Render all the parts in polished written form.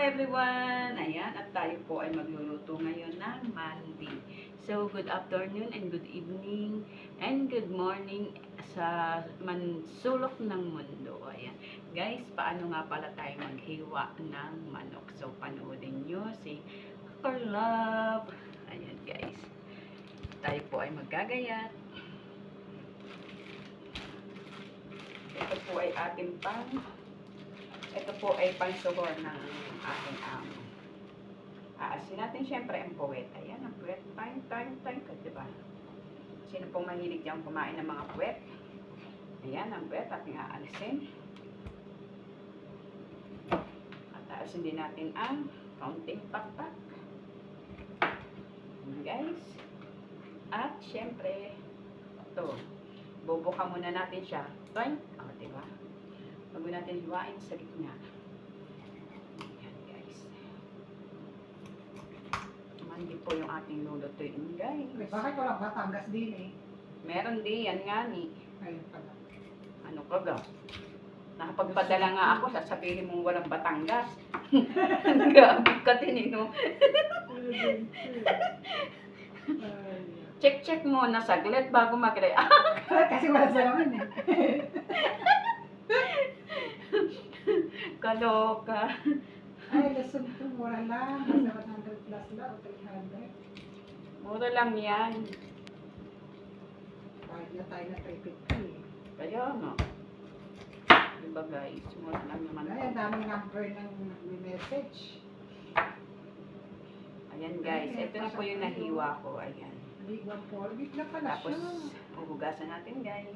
everyone! Ayan, at tayo po ay magluluto ngayon ng mandi. So, good afternoon and good evening and good morning sa mansulok ng mundo. Ayan. Guys, paano nga pala tayo maghiwa ng manok? So, panoodin nyo si Love. Ayan guys. Tayo po ay maggagayat. Ito po ay ating ito po ay pansugor ng ating amo. Aasin natin syempre ang puwet. Ayan, ang puwet. Time, diba? Sino pong mahilig diyang kumain ng mga puwet? Ayan, ang puwet ating aalisin. At aasin din natin ang kaunting pakpak. Ayan, guys. At syempre, ito. Bubuka muna natin siya. Toink. O, diba? Bago natin hiwain sa gitna. Ayan, guys. Mandi po yung ating lulutuin, guys. Bakit walang Batangas din eh? Meron din, yan nga ni. Ayun pala. Ano ka ga? Nakapagpadala nga ako, sasabihin mong walang Batangas. Gabig ka din, no? Check muna saglit bago mag-react. Kasi wala sa laman eh. Kaloka. Ay, lesson 2, mura lang. Nasa 100 plus lang o 300. Mura lang yan. Kahit na tayo na 350. Kaya nga. Diba guys, mura lang naman. Ay, ang daming number ng message. Ayan guys, ito na po yung nahiwa ko. Ayan. Big 1 big na pala Tapos, siya. huhugasan natin guys.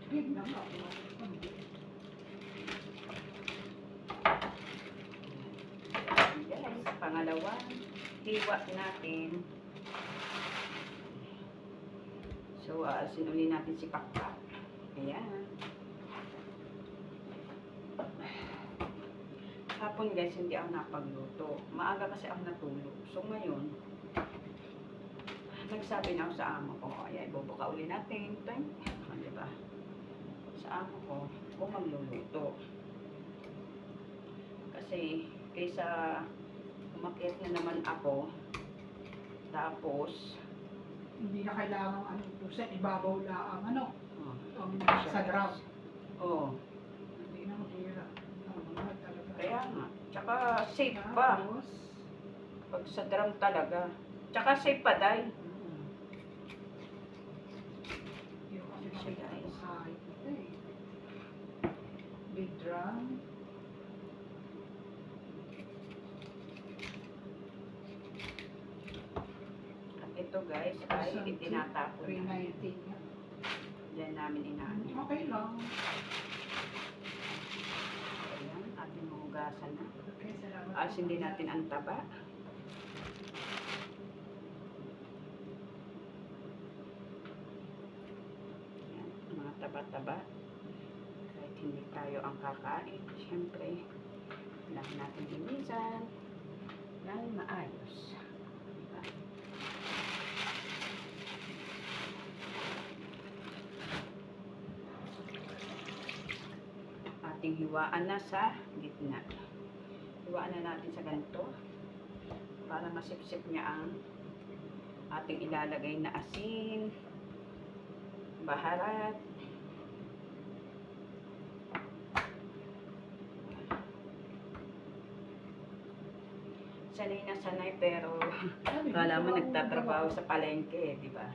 Big na ba? Guys, pangalawa, hiwa natin. So, sinuli natin si Pakpak. Ayan. Hapon guys, hindi ako napagluto. Maaga kasi ako natulog. So, ngayon, nagsabi na ako sa amo ko, ayan, bubuka uli natin. Diba? Sa amo ko, kung magluluto. Kasi, kaysa umakyat na naman ako, tapos, Hindi na kailangan ano po sa ibabaw lang ano. Ang siya, sa ground. Oo. Hindi na mahirap. Talaga. Kaya nga. Tsaka safe pa. Tapos, Pag sa drum talaga. Tsaka safe pa, day. yung kasi makita ko kahit ito eh. Big drum. At ito guys, ay itinatapon na. 390 nga. Diyan namin inaano. Okay lang. Ayan, ating hugasan na. Okay, salamat. Asin din natin ang taba. Ayan, mga taba-taba. Kahit hindi tayo ang kakain, syempre, kailangan natin linisan ng maayos. Diba? Ating hiwaan na sa gitna. Hiwaan na natin sa ganito para masipsip niya ang ating ilalagay na asin, baharat. Sanay na sanay pero kala mo nagtatrabaho sa palengke, di ba?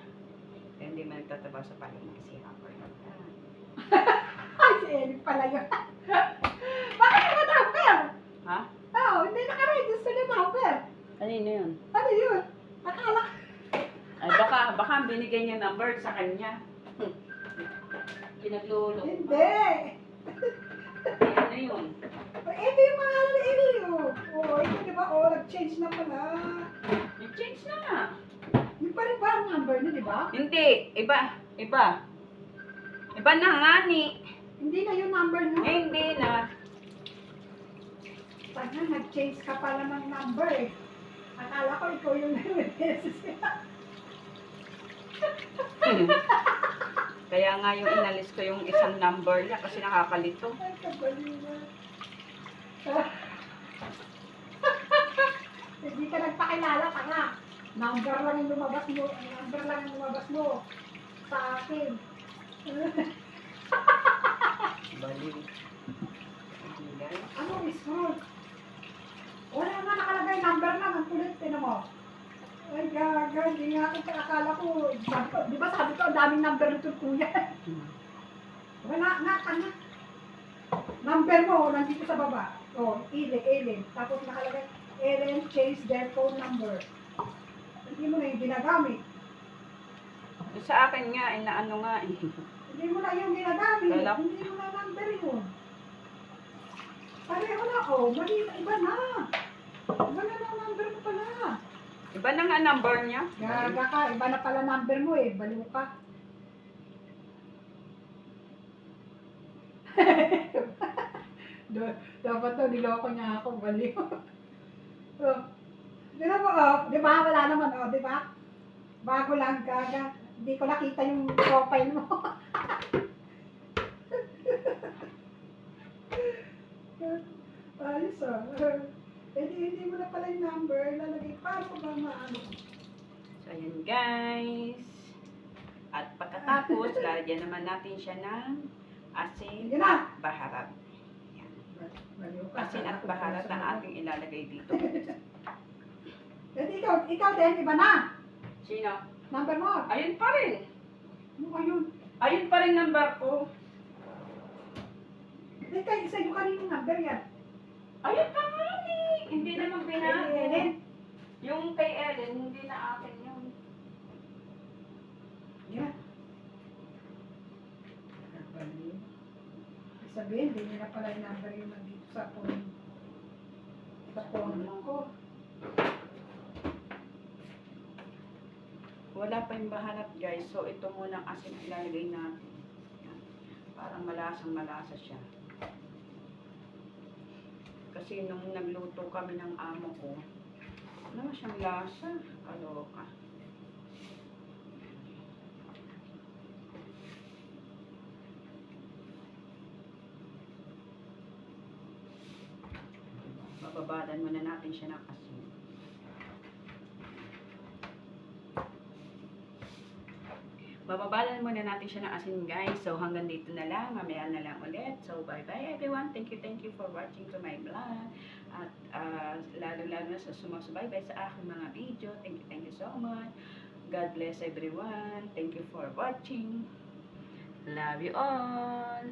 Kaya hindi mo nagtatrabaho sa palengke si Hopper. Ay, si Eric pala yun. Bakit naman number? Ha? Oo, hindi naka-register na number. Kanino yun? Ano yun? Akala Ay baka binigay niya number sa kanya. Pinaglulong. hindi. Ano yun? Ito yung pangalan ni Elio. Oo, ito diba? Oo, nag-change na pala. Nag-change na nga. Yung pa rin ba ang number niya, di ba? Hindi, iba. Iba na nga ni. Hindi na yung number niya. Eh, hindi na. Sana nag-change ka pala ng number eh. Akala ko ikaw yung nag-message niya. Kaya nga yung inalis ko yung isang number niya kasi nakakalito. Ay, kabali na. akala tanga. Number lang yung lumabas mo. Number lang yung lumabas mo. Sa akin. Baliw. Hindi guys. Ano, scroll? Wala nga nakalagay number lang. Ang kulit, tinan mo. Ay, gaga, hindi nga ako akala ko. Sabi ko, di ba sabi ko, ang daming number nito, kuya. Wala nga, tanga. Number mo, nandito sa baba. Oh, Ellen. Tapos nakalagay, Ellen changed their phone number. Hindi mo na yung ginagamit. Sa akin nga, inaano nga eh. Hindi mo na yung ginagamit. Wala. Hindi mo na number yun. Pareho na, oh. Mali, iba na. Iba na ang number mo pala. Iba na nga number niya. Gaga ka, iba na pala number mo eh. Baliw ka. Dapat to, niloko niya ako. Baliw. Oh. Di ba, oh, di ba? Wala naman, oh, di ba? Bago lang, gaga. Hindi ko nakita yung profile mo. Ayos ah. Hindi mo na pala yung number. Lalagay, paano ko ba maano? So, ayan guys. At pagkatapos, lalagyan naman natin siya ng asin Yan na. at baharat. Yan. Baliw ka. Asin at baharat ang ating ilalagay dito. Ikaw din, iba na. Sino? Number mo. Ayun pa rin. Ano ayun? Ayun pa rin number ko. Kaya isa yung kaninong number yan. Ayun pa nga eh. Hindi naman binago. Ellen. Yung kay Ellen, hindi na akin yun. Yan. Baliw. Sabihin, hindi nila pala yung number yung nandito sa phone. Sa phone ko. Wala pa yung baharat guys. So ito muna ang asin ilalagay natin. Yan. Parang malasang malasa siya. Kasi nung nagluto kami ng amo ko, wala siyang lasa. Kaloka. Bababadan muna natin siya ng asin. Bababalan muna natin siya ng asin guys. So hanggang dito na lang. Mamaya na lang ulit. So bye bye everyone. Thank you for watching to my vlog. At lalo-lalo na sa sumusubaybay sa aking mga video. Thank you so much. God bless everyone. Thank you for watching. Love you all.